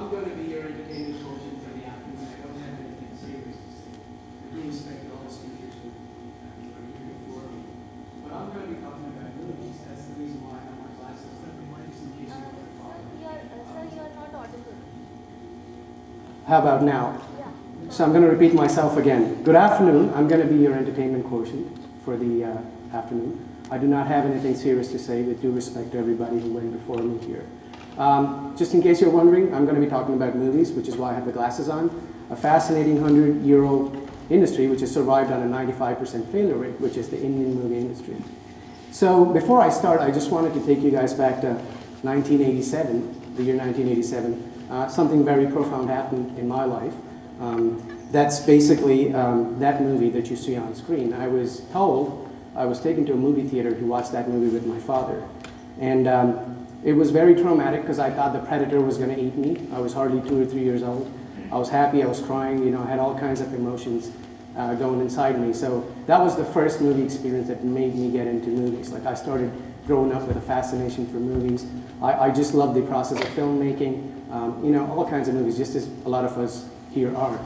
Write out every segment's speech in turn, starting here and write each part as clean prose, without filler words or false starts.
I'm going to be your entertainment quotient for the afternoon. I don't have anything serious to say. I do respect all the speakers who are here before me. But I'm going to be talking about movies. That's the reason why I have my glasses. Just in case you want to follow. Sir, you are not audible. How about now? Yeah. So I'm going to repeat myself again. Good afternoon. I'm going to be your entertainment quotient for the afternoon. I do not have anything serious to say, with due respect to everybody who went before me here. Just in case you're wondering, I'm going to be talking about movies, which is why I have the glasses on. A fascinating 100-year-old industry which has survived on a 95% failure rate, which is the Indian movie industry. So before I start, I just wanted to take you guys back to 1987, the year 1987. Something very profound happened in my life. That's basically that movie that you see on screen. I was taken to a movie theater to watch that movie with my father. And it was very traumatic because I thought the predator was going to eat me. I was hardly 2 or 3 years old. I was happy, I was crying, you know, I had all kinds of emotions going inside me. So that was the first movie experience that made me get into movies. Like, I started growing up with a fascination for movies. I just loved the process of filmmaking, you know, all kinds of movies, just as a lot of us here are.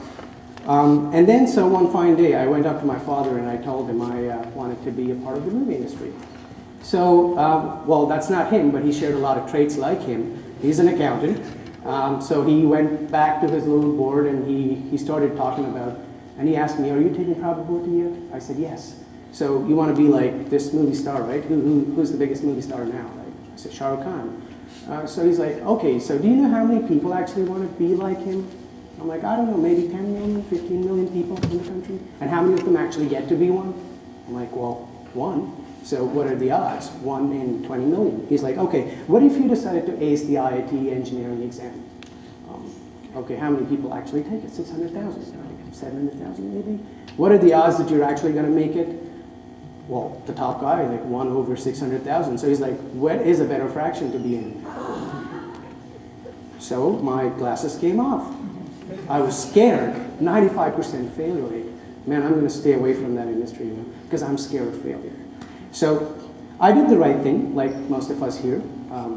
And then, so one fine day, I went up to my father and I told him I wanted to be a part of the movie industry. So, well, that's not him, but he shared a lot of traits like him. He's an accountant. So he went back to his little board and he started talking about, and he asked me, are you taking probability yet? I said, yes. So you want to be like this movie star, right? Who's the biggest movie star now? Like, I said, Shah Rukh Khan. So he's like, okay, so do you know how many people actually want to be like him? I'm like, I don't know, maybe 10 million, 15 million people in the country. And how many of them actually get to be one? I'm like, well, one. So what are the odds? 1 in 20 million. He's like, okay, what if you decided to ace the IIT engineering exam? Okay, how many people actually take it? 600,000, 700,000 maybe? What are the odds that you're actually going to make it? Well, the top guy, like 1 over 600,000. So he's like, what is a better fraction to be in? So my glasses came off. I was scared. 95% failure rate. Man, I'm going to stay away from that industry, you know, because I'm scared of failure. So I did the right thing, like most of us here.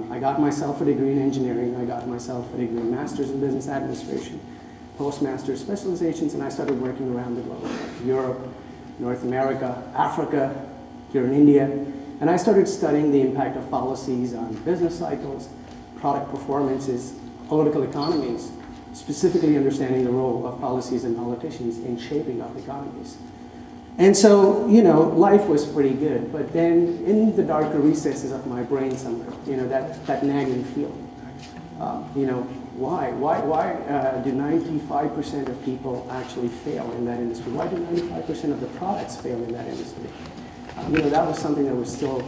I got myself a degree in engineering. I got myself a degree in master's in business administration, postmaster's specializations, and I started working around the globe, Europe, North America, Africa, here in India. And I started studying the impact of policies on business cycles, product performances, political economies, specifically understanding the role of policies and politicians in shaping up economies. And so, you know, life was pretty good, but then in the darker recesses of my brain somewhere, you know, that nagging feeling, you know, why do 95% of people actually fail in that industry? Why do 95% of the products fail in that industry? You know, that was something that was still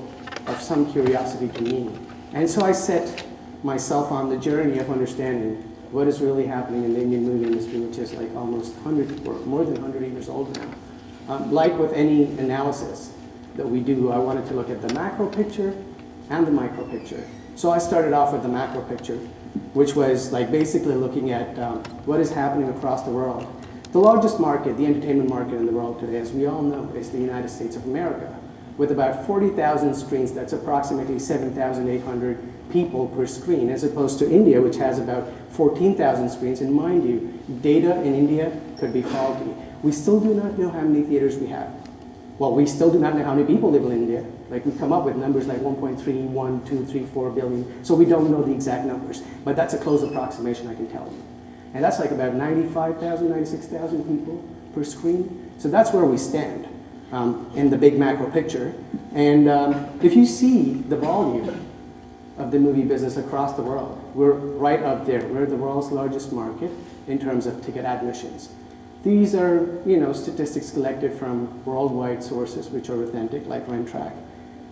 of some curiosity to me. And so I set myself on the journey of understanding what is really happening in the Indian movie industry, which is like almost 100, or more than 100 years old now. Like with any analysis that we do, I wanted to look at the macro picture and the micro picture. So I started off with the macro picture, which was like basically looking at what is happening across the world. The largest market, the entertainment market in the world today, as we all know, is the United States of America. With about 40,000 screens, that's approximately 7,800 people per screen, as opposed to India, which has about 14,000 screens. And mind you, data in India could be faulty. We still do not know how many theaters we have. Well, we still do not know how many people live in India. Like, we come up with numbers like 1.3, 1, 2, 3, 4 billion. So we don't know the exact numbers. But that's a close approximation, I can tell you. And that's like about 95,000, 96,000 people per screen. So that's where we stand in the big macro picture. And if you see the volume of the movie business across the world, we're right up there. We're the world's largest market in terms of ticket admissions. These are, you know, statistics collected from worldwide sources which are authentic, like Rentrak.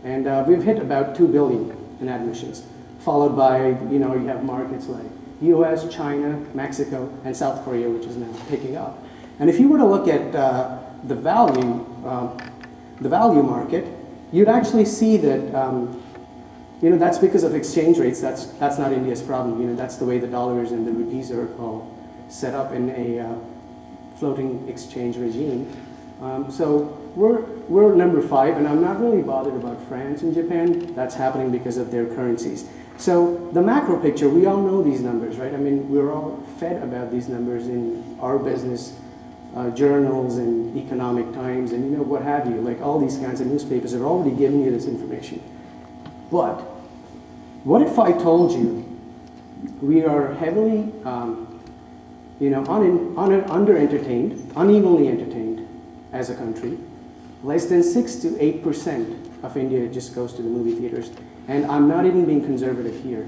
And we've hit about 2 billion in admissions, followed by, you know, you have markets like US, China, Mexico, and South Korea, which is now picking up. And if you were to look at the value market, you'd actually see that, you know, that's because of exchange rates. That's not India's problem. You know, that's the way the dollars and the rupees are all set up in a floating exchange regime. So we're number 5, and I'm not really bothered about France and Japan. That's happening because of their currencies. So the macro picture, we all know these numbers, right? I mean, we're all fed about these numbers in our business journals and economic times and what have you. Like all these kinds of newspapers are already giving you this information. But what if I told you we are heavily, under-entertained, unevenly entertained as a country? Less than 6 to 8% of India just goes to the movie theaters. And I'm not even being conservative here.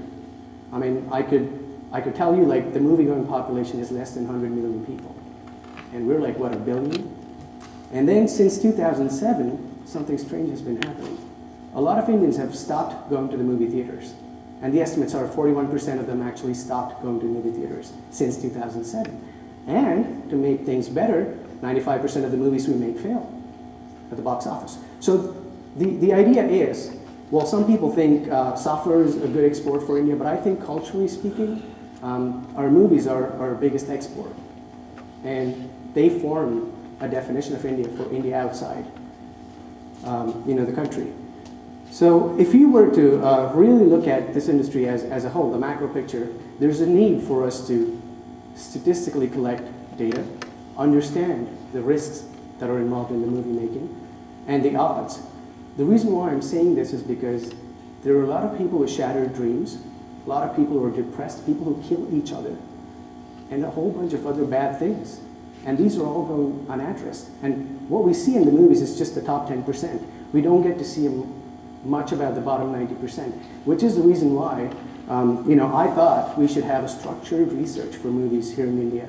I mean, I could tell you like the movie-going population is less than 100 million people. And we're like, what, 1 billion? And then since 2007, something strange has been happening. A lot of Indians have stopped going to the movie theaters. And the estimates are 41% of them actually stopped going to movie theaters since 2007. And to make things better, 95% of the movies we make fail at the box office. So the idea is, well, some people think software is a good export for India, but I think culturally speaking, our movies are our biggest export. And they form a definition of India for India outside, the country. So if you were to really look at this industry as a whole, the macro picture, there's a need for us to statistically collect data, understand the risks that are involved in the movie making, and the odds. The reason why I'm saying this is because there are a lot of people with shattered dreams, a lot of people who are depressed, people who kill each other, and a whole bunch of other bad things. And these are all going unaddressed. And what we see in the movies is just the top 10%. We don't get to see much about the bottom 90%, which is the reason why I thought we should have a structured research for movies here in India.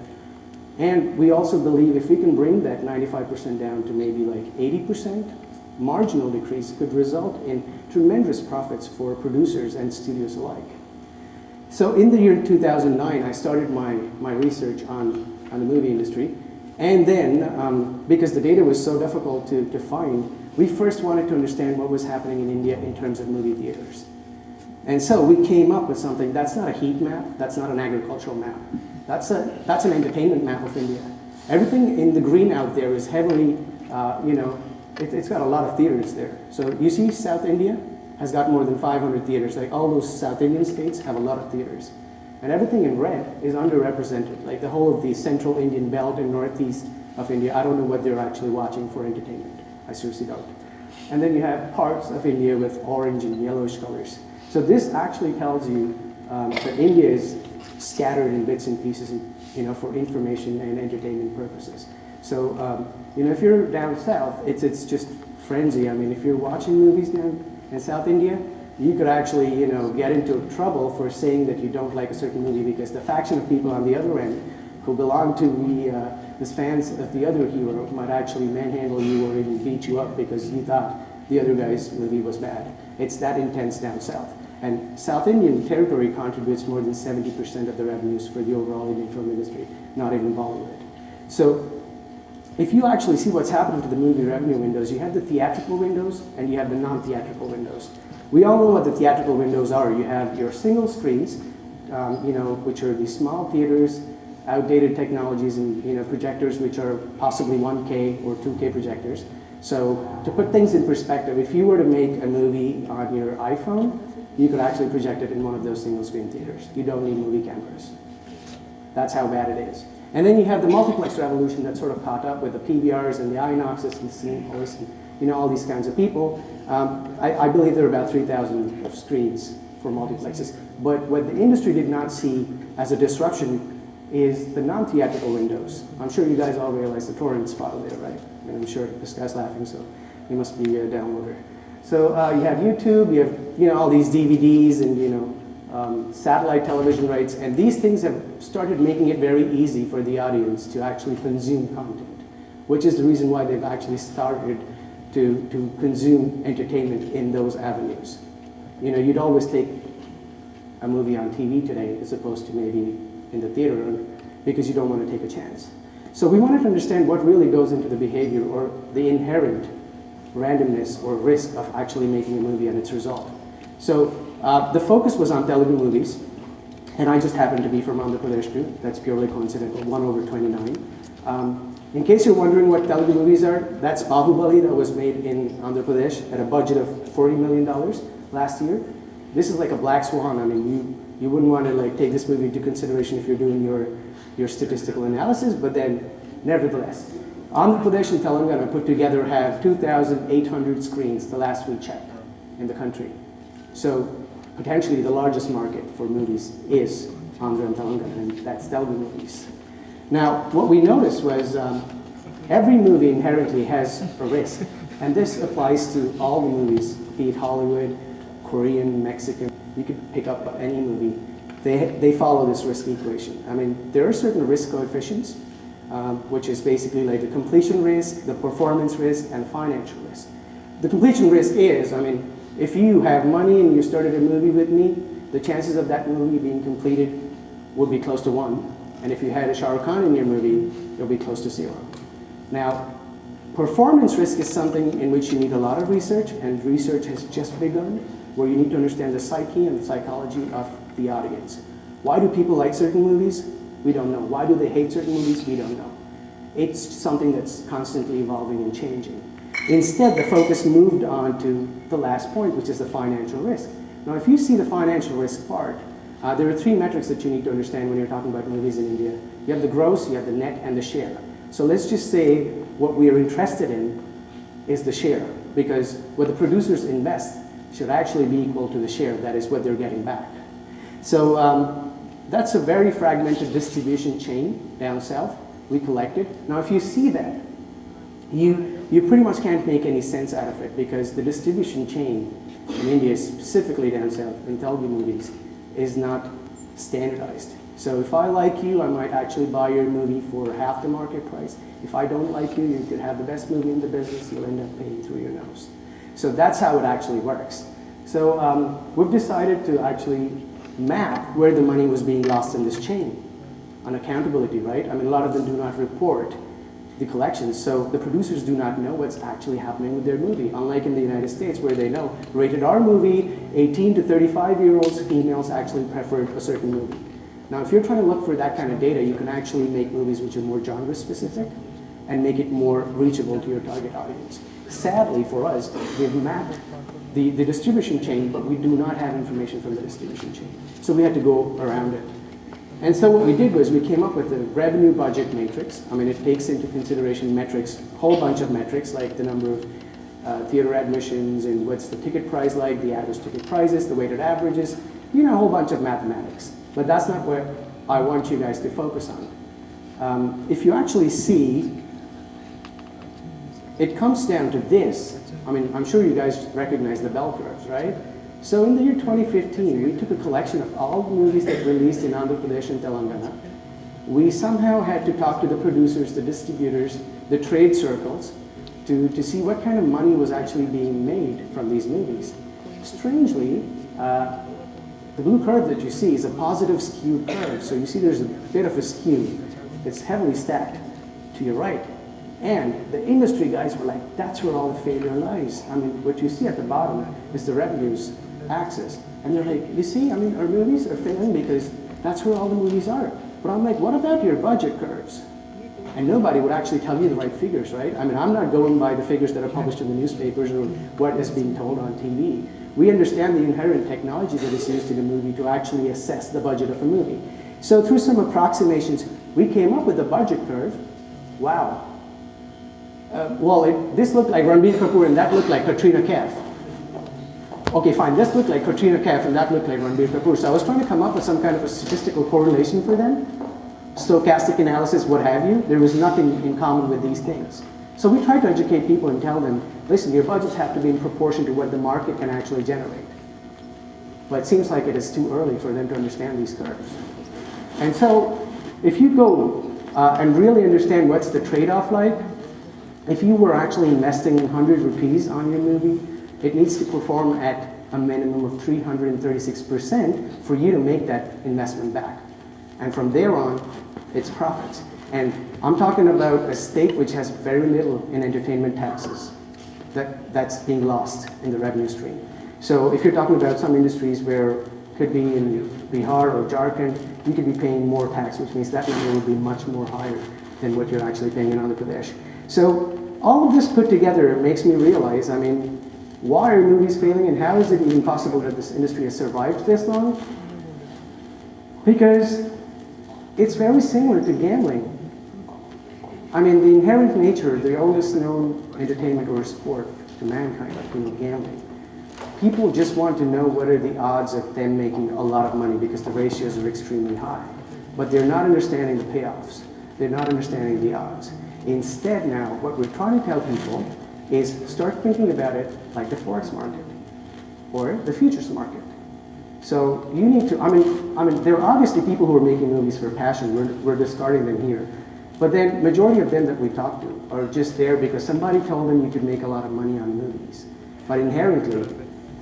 And we also believe if we can bring that 95% down to maybe like 80%, marginal decrease could result in tremendous profits for producers and studios alike. So in the year 2009, I started my research on the movie industry. And then, because the data was so difficult to find, we first wanted to understand what was happening in India in terms of movie theaters. And so we came up with something that's not a heat map, that's not an agricultural map. That's an entertainment map of India. Everything in the green out there is heavily, it's got a lot of theaters there. So you see South India has got more than 500 theaters. Like all those South Indian states have a lot of theaters. And everything in red is underrepresented. Like the whole of the central Indian belt and northeast of India, I don't know what they're actually watching for entertainment. I seriously don't. And then you have parts of India with orange and yellowish colors. So this actually tells you that India is scattered in bits and pieces, for information and entertainment purposes. So, if you're down south, it's just frenzy. I mean, if you're watching movies down in South India, you could actually, get into trouble for saying that you don't like a certain movie because the faction of people on the other end who belong to the fans of the other hero might actually manhandle you or even beat you up because you thought the other guy's movie was bad. It's that intense down south. And South Indian territory contributes more than 70% of the revenues for the overall Indian film industry, not even Bollywood. So if you actually see what's happening to the movie revenue windows, you have the theatrical windows and you have the non-theatrical windows. We all know what the theatrical windows are. You have your single screens, which are these small theaters, outdated technologies, and projectors which are possibly 1K or 2K projectors. So to put things in perspective, if you were to make a movie on your iPhone, you could actually project it in one of those single screen theaters. You don't need movie cameras. That's how bad it is. And then you have the multiplex revolution that sort of caught up with the PVRs and the Inoxes and Cinepolis and all these kinds of people. I believe there are about 3,000 screens for multiplexes. But what the industry did not see as a disruption is the non-theatrical windows. I'm sure you guys all realize the torrents file there, right? And I'm sure this guy's laughing, so he must be a downloader. So you have YouTube, you have all these DVDs and satellite television rights, and these things have started making it very easy for the audience to actually consume content, which is the reason why they've actually started to consume entertainment in those avenues. You'd always take a movie on TV today as opposed to maybe in the theater because you don't want to take a chance. So we wanted to understand what really goes into the behavior or the inherent randomness or risk of actually making a movie and its result. So the focus was on Telugu movies, and I just happened to be from Andhra Pradesh too. That's purely coincidental, 1/29. In case you're wondering what Telugu movies are, that's Bahubali that was made in Andhra Pradesh at a budget of $40 million last year. This is like a black swan. I mean, you wouldn't want to like take this movie into consideration if you're doing your statistical analysis, but then nevertheless, Andhra Pradesh and Telangana put together have 2,800 screens the last we checked in the country. So potentially the largest market for movies is Andhra and Telangana, and that's Telugu movies. Now, what we noticed was every movie inherently has a risk, and this applies to all the movies, be it Hollywood, Korean, Mexican. You could pick up any movie. They follow this risk equation. I mean, there are certain risk coefficients, which is basically like the completion risk, the performance risk, and financial risk. The completion risk is, I mean, if you have money and you started a movie with me, the chances of that movie being completed would be close to 1. And if you had a Shah Rukh Khan in your movie, it'll be close to 0. Now, performance risk is something in which you need a lot of research, and research has just begun, where you need to understand the psyche and the psychology of the audience. Why do people like certain movies? We don't know. Why do they hate certain movies? We don't know. It's something that's constantly evolving and changing. Instead, the focus moved on to the last point, which is the financial risk. Now, if you see the financial risk part, there are 3 metrics that you need to understand when you're talking about movies in India. You have the gross, you have the net, and the share. So let's just say what we are interested in is the share, because what the producers invest should actually be equal to the share. That is what they're getting back. So that's a very fragmented distribution chain down south. We collected. Now, if you see that, you pretty much can't make any sense out of it, because the distribution chain in India, specifically down south, in Telugu movies, is not standardized. So if I like you, I might actually buy your movie for half the market price. If I don't like you, you could have the best movie in the business, you'll end up paying through your nose. So that's how it actually works. So we've decided to actually map where the money was being lost in this chain on accountability, right? I mean, a lot of them do not report the collections, so the producers do not know what's actually happening with their movie, unlike in the United States, where they know, rated R movie, 18 to 35-year-olds, females actually preferred a certain movie. Now, if you're trying to look for that kind of data, you can actually make movies which are more genre-specific and make it more reachable to your target audience. Sadly, for us, we've mapped the distribution chain, but we do not have information from the distribution chain. So we had to go around it. And so what we did was we came up with a revenue budget matrix. I mean, it takes into consideration metrics, a whole bunch of metrics, like the number of theater admissions and what's the ticket price like, the average ticket prices, the weighted averages, you know, a whole bunch of mathematics. But that's not what I want you guys to focus on. If you actually see, it comes down to this. I mean, I'm sure you guys recognize the bell curves, right? So in the year 2015, we took a collection of all the movies that released in Andhra Pradesh and Telangana. We somehow had to talk to the producers, the distributors, the trade circles, to see what kind of money was actually being made from these movies. Strangely, the blue curve that you see is a positive skewed curve. So you see there's a bit of a skew. It's heavily stacked to your right. And the industry guys were like, that's where all the failure lies. I mean, what you see at the bottom is the revenues axis. And they're like, you see, I mean, our movies are failing because that's where all the movies are. But I'm like, what about your budget curves? And nobody would actually tell you the right figures, right? I mean, I'm not going by the figures that are published in the newspapers or what is being told on TV. We understand the inherent technology that is used in a movie to actually assess the budget of a movie. So through some approximations, we came up with a budget curve. Wow. This looked like Ranbir Kapoor and that looked like Katrina Kaif. Okay, fine, this looked like Katrina Kaif and that looked like Ranbir Kapoor. So I was trying to come up with some kind of a statistical correlation for them, stochastic analysis, what have you. There was nothing in common with these things. So we tried to educate people and tell them, listen, your budgets have to be in proportion to what the market can actually generate. But it seems like it is too early for them to understand these curves. And so if you go and really understand what's the trade-off like, if you were actually investing 100 rupees on your movie, it needs to perform at a minimum of 336% for you to make that investment back. And from there on, it's profits. And I'm talking about a state which has very little in entertainment taxes that's being lost in the revenue stream. So if you're talking about some industries where it could be in Bihar or Jharkhand, you could be paying more tax, which means that number will be much more higher. than what you're actually paying in Andhra Pradesh. So all of this put together makes me realize, I mean, why are movies failing and how is it even possible that this industry has survived this long? Because it's very similar to gambling. I mean, the inherent nature, the oldest known entertainment or sport to mankind, like gambling. People just want to know what are the odds of them making a lot of money because the ratios are extremely high. But they're not understanding the payoffs. They're not understanding the odds. Instead now, what we're trying to tell people is start thinking about it like the forex market or the futures market. So you need to, I mean, there are obviously people who are making movies for passion. We're discarding them here. But then majority of them that we talk to are just there because somebody told them you could make a lot of money on movies. But inherently,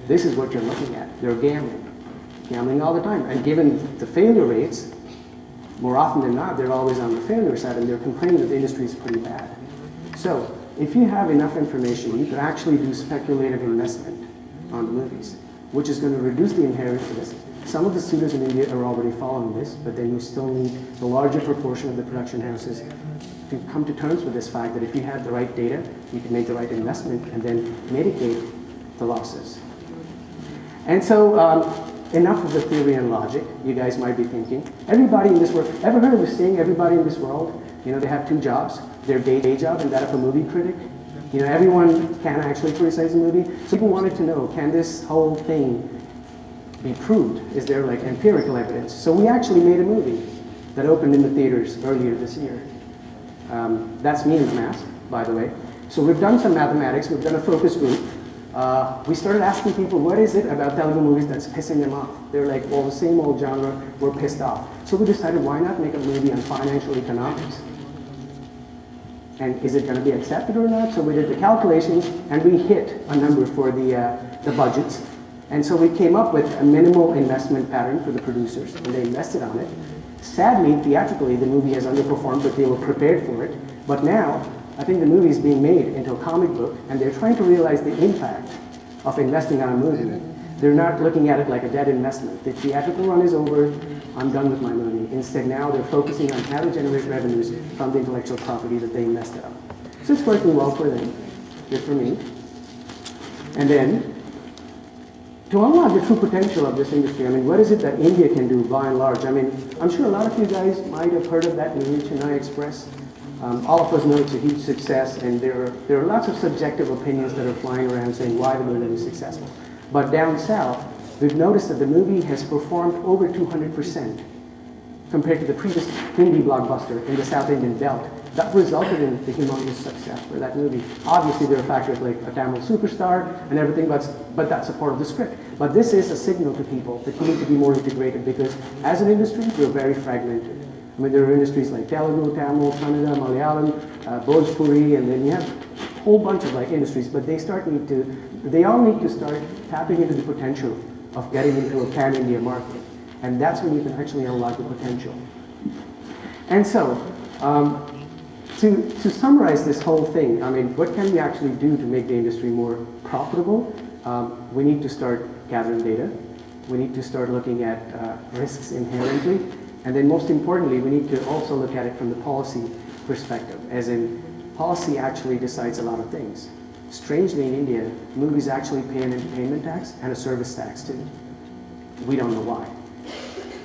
this is what you're looking at. They're gambling all the time. And given the failure rates, more often than not, they're always on the failure side and they're complaining that the industry is pretty bad. So if you have enough information, you can actually do speculative investment on the movies, which is going to reduce the inherent risk. Some of the studios in India are already following this, but then you still need the larger proportion of the production houses to come to terms with this fact that if you have the right data, you can make the right investment and then mitigate the losses. And so enough of the theory and logic, you guys might be thinking. Everybody in this world, ever heard of this saying, everybody in this world, you know, they have two jobs, their day job and that of a movie critic. You know, everyone can actually criticize a movie. So people wanted to know, can this whole thing be proved? Is there like empirical evidence? So we actually made a movie that opened in the theaters earlier this year. That's me in the mask, by the way. So we've done some mathematics, we've done a focus group. We started asking people, what is it about Telugu movies that's pissing them off? They're like, well, the same old genre, we're pissed off. So we decided, why not make a movie on financial economics? And is it going to be accepted or not? So we did the calculations, and we hit a number for the budgets. And so we came up with a minimal investment pattern for the producers, and they invested on it. Sadly, theatrically, the movie has underperformed, but they were prepared for it. But now, I think the movie is being made into a comic book, and they're trying to realize the impact of investing on a movie. They're not looking at it like a dead investment. The theatrical run is over, I'm done with my movie. Instead, now they're focusing on how to generate revenues from the intellectual property that they invested on. So it's working well for them, good for me. And then, to unlock the true potential of this industry, I mean, what is it that India can do by and large? I mean, I'm sure a lot of you guys might have heard of that movie, Chennai Express. All of us know it's a huge success, and there are lots of subjective opinions that are flying around saying why the movie was successful. But down south, we've noticed that the movie has performed over 200% compared to the previous Hindi blockbuster in the South Indian belt. That resulted in the humongous success for that movie. Obviously, there are factors like a Tamil superstar and everything, but that's a part of the script. But this is a signal to people that you need to be more integrated because as an industry, we're very fragmented. I mean, there are industries like Telugu, Tamil, Kannada, Malayalam, Bhojpuri, and then you have a whole bunch of like industries, but they all need to start tapping into the potential of getting into a pan-India market. And that's when you can actually unlock the potential. And so, to summarize this whole thing, I mean, what can we actually do to make the industry more profitable? We need to start gathering data. We need to start looking at risks inherently. And then most importantly, we need to also look at it from the policy perspective, as in policy actually decides a lot of things. Strangely in India, movies actually pay an entertainment tax and a service tax too. We don't know why.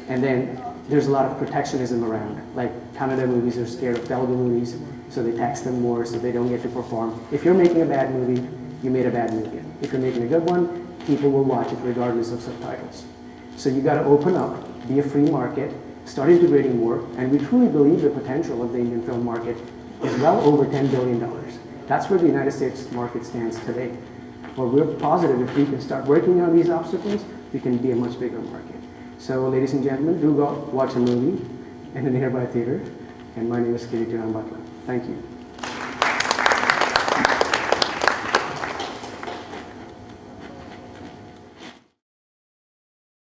And then there's a lot of protectionism around, like Kannada movies are scared of Telugu movies, so they tax them more so they don't get to perform. If you're making a bad movie, you made a bad movie. If you're making a good one, people will watch it regardless of subtitles. So you got to open up, be a free market, start integrating more, and we truly believe the potential of the Indian film market is well over $10 billion. That's where the United States market stands today. Well, we're positive if we can start working on these obstacles, we can be a much bigger market. So, ladies and gentlemen, do go watch a movie in a nearby theater. And my name is Kiriti Rambhatla. Thank you.